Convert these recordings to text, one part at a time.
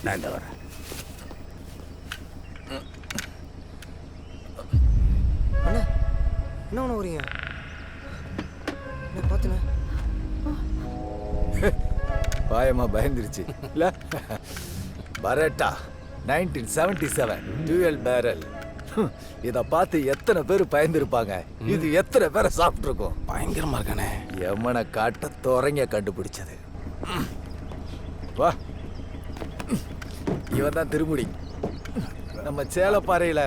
நான் இந்த வரேன். அண்ணா என்ன பண்ண வரீங்க? நான் பார்த்தேண்ணே. பாயமா பயந்துருச்சு இல்ல? பரேட்டா 1977 dual barrel. இத பார்த்து எத்தனை பேர் பயந்துருப்பாங்க. இது எத்தனை பேரை சாப்பிட்டுருக்கோம். பயங்கரமா இருக்கானே. எமனை காட்ட துறங்க கண்டுபிடிச்சது. வா, இவன் தான் திருமுடி. நம்ம சேலப்பாறையில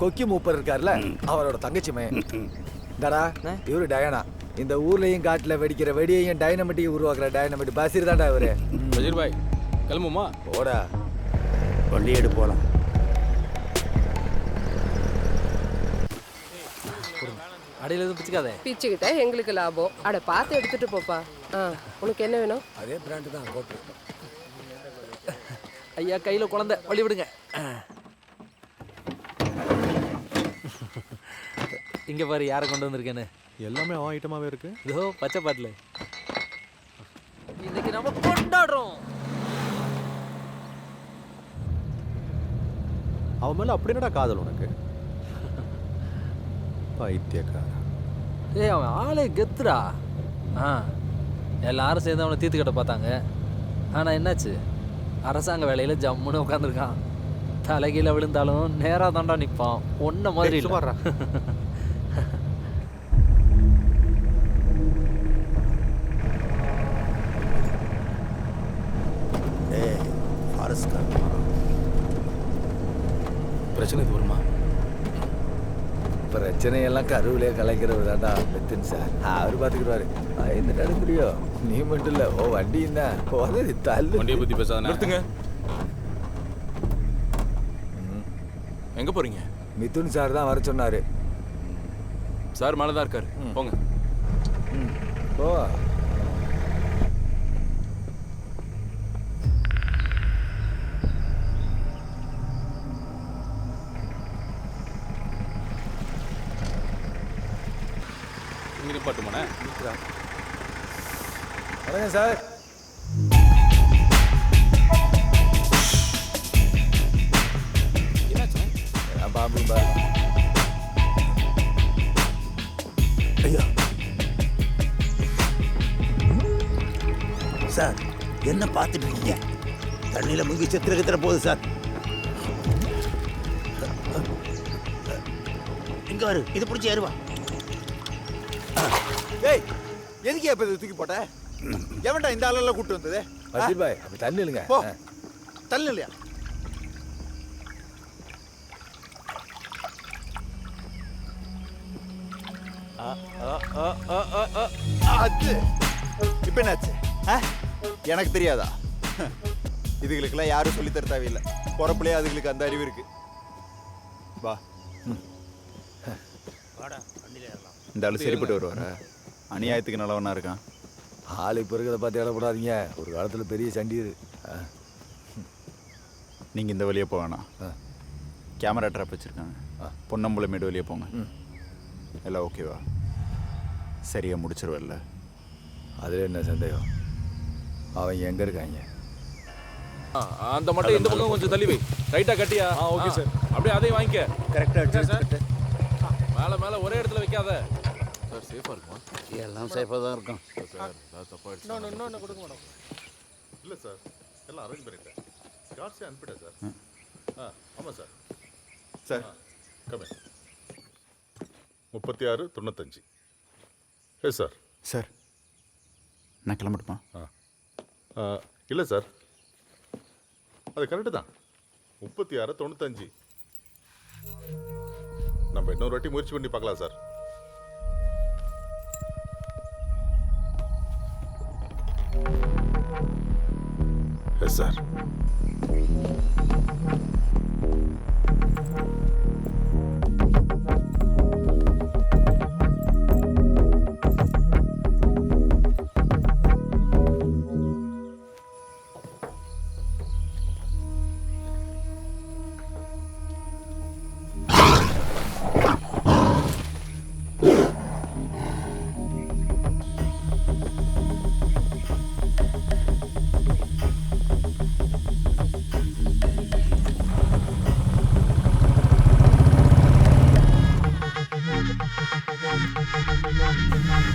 கொக்கி மூப்பர் இருக்கார்ல, அவரோட தங்கச்சி மையன். தடா இவரு டயனா. இந்த ஊர்லயும் காட்டுல வெடிக்கிற வெடியையும் டைனமிட்டையும் உருவாக்குற டைனமிட் பாசிர் தான்டா இவரு. பஷீர் பாய் கிளம்புமா? ஓடா வண்டி எடு போலாம். அடையில எதுவும் பிச்சுக்காதே. பிச்சுக்கிட்ட எங்களுக்கு லாபம். அட பார்த்து எடுத்துட்டு போப்பா. உனக்கு என்ன வேணும்? அதே பிராண்டு தான் போட்டு. ஐயா கையில குழந்தை, வழி விடுங்க. இங்க பாரு யாரை கொண்டு வந்திருக்கேன்னு. எல்லாமே அவன் ஐட்டமாவே இருக்கு. இதோ பச்சை பாட்டில். இன்னைக்கு நம்ம கொண்டாடுறோம். அவன் மேல அப்படி என்னடா காதல் உனக்கு? பைத்தியக்கார. ஏய் அவன் ஆளே கெத்துடா. எல்லாரும் சேர்ந்து அவனை தீர்த்து கட்ட பார்த்தாங்க. ஆனால் என்னாச்சு, அரசாங்க வேலையில் ஜம்முன்னு உட்காந்துருக்கான். தலைகீழ விழுந்தாலும் நேராக தாண்டா நிற்பான். ஒன்றை மாதிரி சுமாரா. பிரச்சனை இது வருமா? பிரச்சனையெல்லாம் கருவிலே கலைக்கிறவர் தாண்டா மெத்தின் சார். அவர் பார்த்துக்கிடுவாரு. இந்த தடுப்புறியோ நீ மட்டும் இல்லை, ஓ வண்டியும் தான் உதவி தள்ளு. வண்டியை பற்றி பேசாத. நிறுத்துங்க. எங்க போறீங்க? மிதுன் சார் தான் வர சொன்னாரு. சார் மேலே தான் இருக்காரு. போங்க. ஓ இங்கே நிப்பாட்டுமாண்ணே? வணங்க சார். என்னாச்சு? பாம்பும்பா. ஐயா சார், என்ன பார்த்துட்டு இருக்கீங்க? தண்ணியில் முங்கி செத்துற போகுது சார். இங்க வரு, இது பிடிச்சி ஏறுவா. ஏய், எதுக்கு எப்ப இதை தூக்கி போட்ட? எவன்டா இந்த ஆளெல்லாம் கூட்டு வந்தது? பஷீர் பாய் அப்படி தண்ணி இல்லைங்க. போ, தள்ளு இல்லையா? அது இப்ப என்னாச்சு? எனக்கு தெரியாதா? இதுகளுக்கெல்லாம் யாரும் சொல்லி தர தேவையில்லை. பொறப்புலயே அதுகளுக்கு அந்த அறிவு இருக்கு. வா, இந்த ஆளு சரிப்பட்டு வருவாரா? அநியாயத்துக்கு நல்லவனா இருக்கான். ஆள் இப்போ இருக்கிறத பார்த்து இடப்படாதீங்க. ஒரு காலத்தில் பெரிய சண்டீர். நீங்க இந்த வழியே போக வேணாம். கேமரா ட்ராப் வச்சிருக்காங்க. பொன்னம்புல மேடு வழியே போங்க. எல்லாம் ஓகேவா? சரியா முடிச்சிருவல்ல? அதில் என்ன சந்தேகம்? அவங்க எங்கே இருக்காங்க? அந்த மட்டும் இந்த பக்கம் கொஞ்சம் தள்ளி வை. ரைட்டாக கட்டியா? Okay sir. அப்படியே அதையும் வாங்கிக்க. கரெக்டாக சார் மேலே மேலே ஒரே இடத்துல வைக்காத சார். சேஃபாக இருக்குமா? எல்லாம் சேஃபாக தான் இருக்கும். சார் தப்பாயிடுச்சு. இன்னொன்று கொடுக்க மாட்டோம். இல்லை சார், எல்லாம் அரேஞ்ச் பண்ணிட்டேன். கார்ஸே அனுப்பிட்டேன் சார். ஆமாம் சார். சார் கமே 3695. சார். சார், நான் கிளம்பட்டுமா? இல்லை சார், அது கரெக்டு தான். 3695. நம்ம இன்னொரு வாட்டி முயற்சி பண்ணி பார்க்கலாம் sir. Yes sir.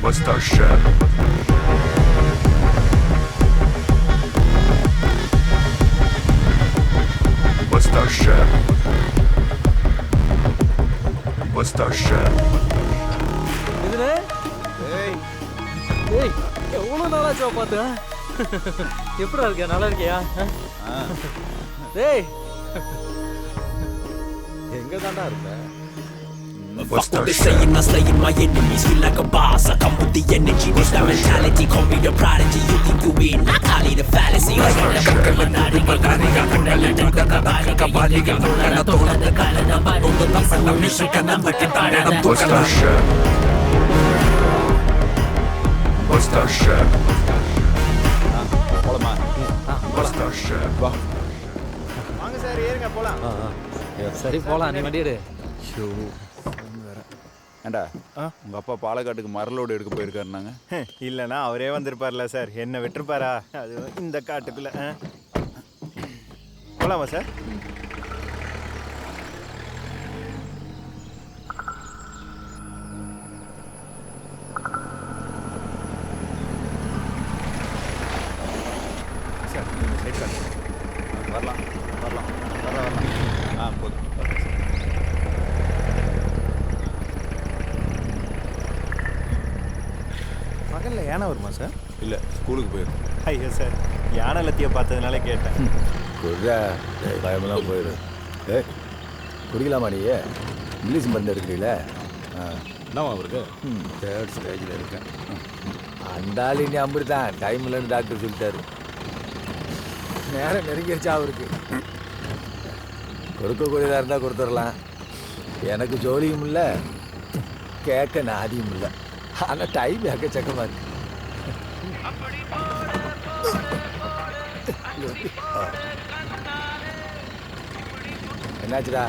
Buster Chef. Buster Chef. Buster Chef. இதுனே ஏய் எவ்வளோ நாளாச்சோ பார்த்தேன். எப்படா இருக்கியா? நல்லா இருக்கியா? டேய் எங்க தாண்டா இருக்க? Buster They Chef. saying I'm slaying my enemies, feel like a boss. I come with the energy, with that mentality. Call me the prodigy, you think you win, I call it a fallacy. Buster Chef. Buster Chef. போலாமா? Buster Chef. வாங்க sir, ஏறுங்க போலாம். சரி போலாம், நீ வண்டி எடு. ஏண்டா உங்க அப்பா பாலக்காட்டுக்கு மரலோடு எடுக்க போயிருக்காருனாங்க. இல்லைன்னா அவரே வந்திருப்பார்ல சார், என்ன விட்டுருப்பாரா? அது இந்த காட்டுக்குள்ள போலாமா சார்? சார் இந்த சைட் காட்டு. வரலாம் வரலாம் வரலாம். போதும். பகலில் யானை வருமா சார்? இல்லை, ஸ்கூலுக்கு போயிடும். ஐயோ சார், யானை லத்தியை பார்த்ததுனால கேட்டேன். குர்ரா பயமெல்லாம் போயிடு. குடிக்கலாமா நீ? இங்கிலீஷ் மருந்து எடுக்கிறீங்கள? என்னவா அவருக்கு? தேர்ட் ஸ்டேஜில் இருக்கேன். அந்த ஆள் இனி அம்பிடுதான் டைம் இல்லைன்னு டாக்டர் சொல்லிட்டாரு. நேரம் நெருங்கிருச்சா அவருக்கு. கொடுக்கக்கூடியதாக இருந்தால் கொடுத்துடலாம். எனக்கு ஜோலியும் இல்லை, கேட்க நாதியும் இல்லை. ஆனால் டைம் எக்கச்சக்கமாக இருக்கு. என்னாச்சுடா?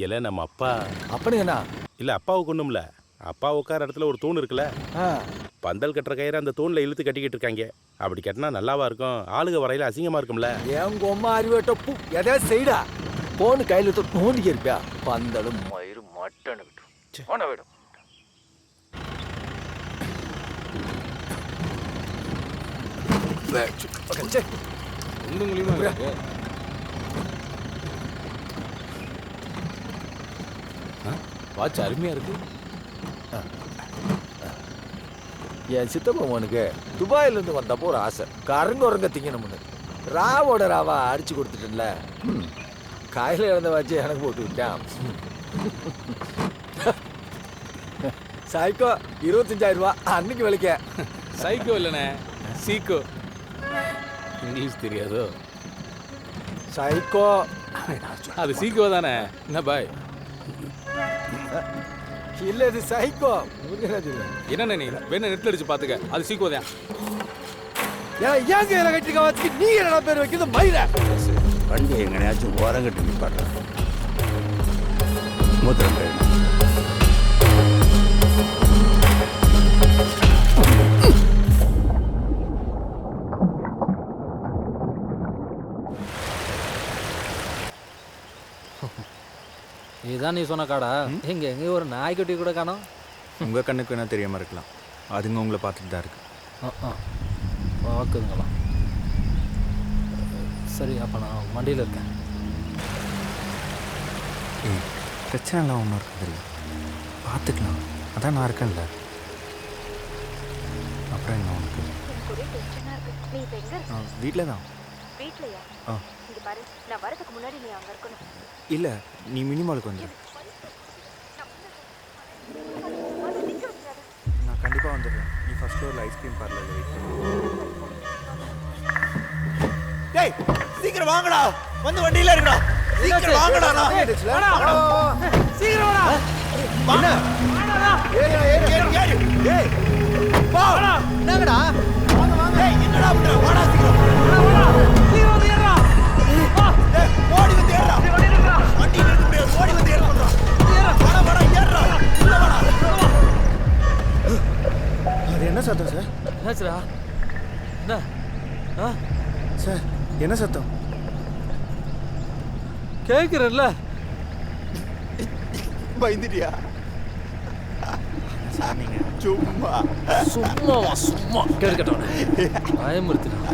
இல்லை நம்ம அப்பா. அப்படிங்கண்ணா? இல்லை அப்பாவுக்கு ஒன்றும் இல்லை. அப்பா உட்கார இடத்துல ஒரு தூண் இருக்குல்ல, பந்தல் கட்டுற கயிறு அந்த தூணில் இழுத்து கட்டிக்கிட்டு இருக்காங்க. அப்படி கட்டினா நல்லாவா இருக்கும்? ஆளுக வரையில அசிங்கமாக இருக்கும்ல. என் கொம்மா அறிவேட்ட பூ எதாவது செய்டா. போன்னு கையில் நோண்டிக்க இருப்பியா? பந்தலும் மயிறு மட்டனு விட்டு போன விடும். வாட்ச் அருமையாக இருக்கு. என் சித்தப்பவனுக்கு துபாயிலேருந்து வந்தப்போ ஒரு ஆசை, கருங்குரங்க திங்கணும்னு. ராவோட ராவா அடிச்சு கொடுத்துட்டேன்ல, காயில் இழந்த வாச்சு எனக்கு போட்டு விட்டான். சைக்கோ 25,000 ரூபா அன்னைக்கு விலைக்க. சைக்கோ இல்லைண்ணே, சீக்கோ. இங்கிலீஷ் தெரியாதோ? சைக்கோ அது சீக்கோ தானே. என்ன பாய்? இல்லை, இது சைக்கோ. என்னண்ணே நீ வேணா நெட்டில் அடிச்சு பார்த்துக்க, அது சீக்கோ தான். ஏன் கையில கட்டிக்க வச்சுக்கு நீ என்ன பேர் வைக்கிறது? மயில வண்டி எங்கனையாச்சும் ஓரங்கட்டு நிப்பாட்டுறேன். மூத்திரம் கழிவு. இதுதான் நீ சொன்ன காடா? எங்க ஒரு நாய்க்குட்டி கூட காணோம். உங்கள் கண்ணுக்கு என்ன தெரியாமல் இருக்கலாம், அதுங்க உங்களை பார்த்துட்டு தான் இருக்கு. பார்க்குதுங்களா? சரி, அப்போ நான் வண்டியில் இருக்கேன். பிரச்சனைலாம் ஒன்றும் இருக்குது இல்லை, பார்த்துக்கலாம். அதான் நான் இருக்கேன்ல. அப்புறம் என்ன உனக்கு? வீட்டில் தான். இல்லை, நீ மினிமாலுக்கு வந்துடு. நான் கண்டிப்பாக வந்துடுறேன். நீ ஃபர்ஸ்ட் ஃப்ளோரில் ஐஸ்கிரீம் பார்லரில் வெயிட் பண்ணு. டேய் சீக்கிரம் வாங்கடா, வந்து வண்டியில இருக்கடா. சீக்கிரம் வாங்கடா. சீக்கிரம் வாடா. வாடா. ஏறு. டேய் வா. என்னங்கடா? வாங்க வாங்க. டேய் என்னடா பண்ற? வாடா சீக்கிரம். சீக்கிரம் வந்து ஏறடா. டேய் ஓடி வந்து ஏறடா. வண்டி நிறுத்த முடியாது, ஓடி வந்து ஏறடா. வாடா ஏறடா. உள்ள வாடா. அது என்ன சத்தம் சார்? என்னாச்சுடா? என்ன? சார் என்ன சத்தம்? கேட்குறல்ல? பயந்துட்டியா? சார் நீங்க சும்மா சும்மாவா சும்மா கேட்கட்டோம் பயமுறுத்திடும்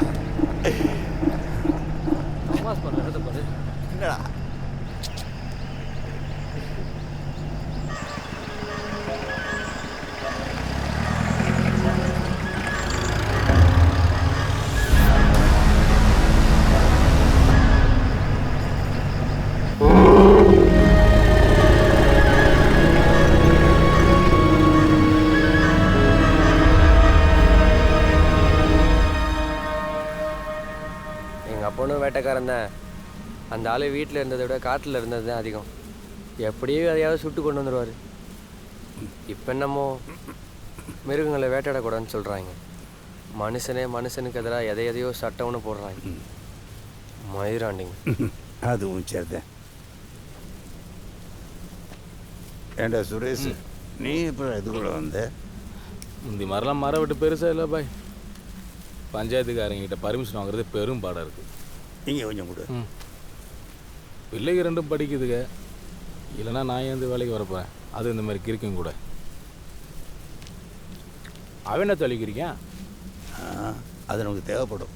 தமாஸ் பண்ண இடத்த பாரு என்னடா எங்கள் அப்பனும் வேட்டைக்காரன் தான். அந்த ஆள் வீட்டில் இருந்ததை விட காட்டில் இருந்தது தான் அதிகம். எப்படியோ எதையாவது சுட்டு கொண்டு வந்துடுவார். இப்போ என்னமோ மிருகங்களை வேட்டையாடக்கூடாதுன்னு சொல்கிறாங்க. மனுஷனுக்கு எதிராக எதையோ சட்டம்னு போடுறாங்க. மயிராண்டிங்க. அதுவும் சரிதான். ஏண்டா சுரேஷ், நீ இப்போ இது கூட வந்த? இந்த மாதிரிலாம் மரம் விட்டு பெருசாக இல்லை பாய். பஞ்சாயத்துக்காரங்கிட்ட பர்மிஷன் வாங்குறது பெரும் பாடம் இருக்குது. நீங்கள் கொஞ்சம் கூட பிள்ளைங்க ரெண்டும் படிக்குதுங்க. இல்லைன்னா நான் ஏன் வேலைக்கு வரப்போகிறேன். அது இந்த மாதிரி கிரிக்கும் கூட. அவன் என்ன தொலைக்கிறீங்க? அது நமக்கு தேவைப்படும்.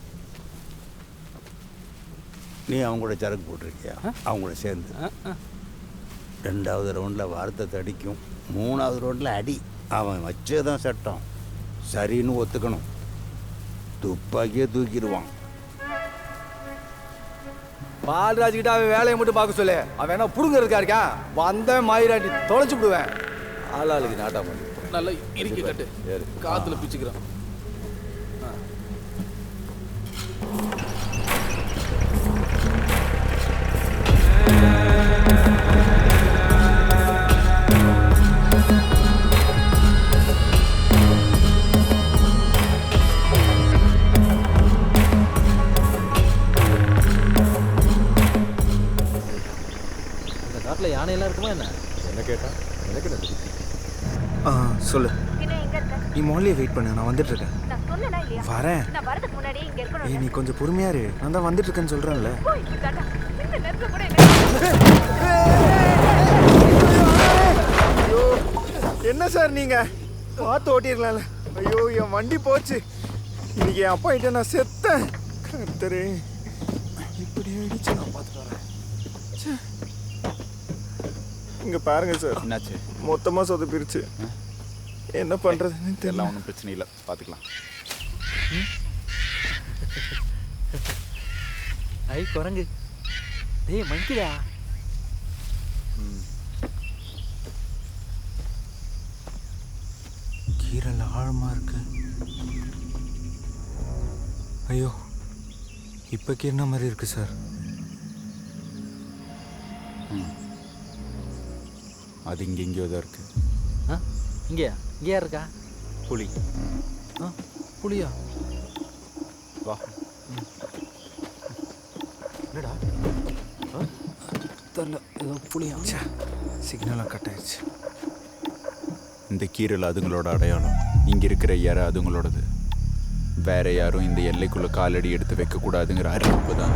நீ அவங்க கூட சரக்கு போட்டிருக்கியா? அவங்க கூட சேர்ந்து 2வது ரவுண்டில் வார்த்தை தடிக்கும், 3வது ரவுண்டில் அடி. அவன் வச்சதான் சட்டம். சரின்னு ஒத்துக்கணும். துப்பாக்கியே தூக்கிடுவான். பால்ராஜ் கிட்ட அவன் வேலையை மட்டும் பார்க்க சொல்லு. அவன் என்ன புடுங்கிறதுக்கா இருக்கான்? வந்த மயிராண்டி தொலைச்சு விடுவேன். ஆளாளுக்கு நாட்டா பண்ணி நல்லா இறுக்கி கட்டு, காற்றுல பிச்சுக்கிறான். யானையெல்லாம் இருக்குமா என்ன? என்ன கேட்டா எனக்கு என்ன தெரியும்? சொல்லு. நீ மால்லே வெயிட் பண்ணு, நான் வந்துட்டு இருக்கேன். வரேன். ஏய் நீ கொஞ்சம் பொறுமையா இரு, நான் தான் வந்துட்டு இருக்கேன்னு சொல்றேன்ல. ஐயோ என்ன சார் நீங்க பார்த்து ஓட்டிடலாம்ல. ஐயோ என் வண்டி போச்சு. இன்னைக்கு என் அப்பா கிட்ட நான் செத்தேன். கர்த்தரே, இப்படி அடிச்சு நான் பார்த்துட்டு வரேன். இங்க பாருங்க சார், என்னாச்சு? மொத்தமாக சொதப்பிருச்சு. என்ன பண்றதுன்னு தெரியல. ஒன்றும் பிரச்சனை இல்லை, பார்த்துக்கலாம். ஐ குரங்கு, டேய் மங்கிடா. கீரல் ஆழமா இருக்கு. ஐயோ, இப்ப கீர்ன மாதிரி இருக்கு சார். அது இங்கெங்கேயோ தான் இருக்கு. இங்கேயா இருக்கா? புலி. புலியா? வா. என்னடா தெரியல, ஏதோ புலியா? சிக்னலாக கட் ஆயிடுச்சு. இந்த கீரல் அதுங்களோட அடையாளம். இங்கே இருக்கிற யாரை அதுங்களோடது. வேற யாரும் இந்த எல்லைக்குள்ளே காலடி எடுத்து வைக்கக்கூடாதுங்கிற அறிவிப்பு தான்.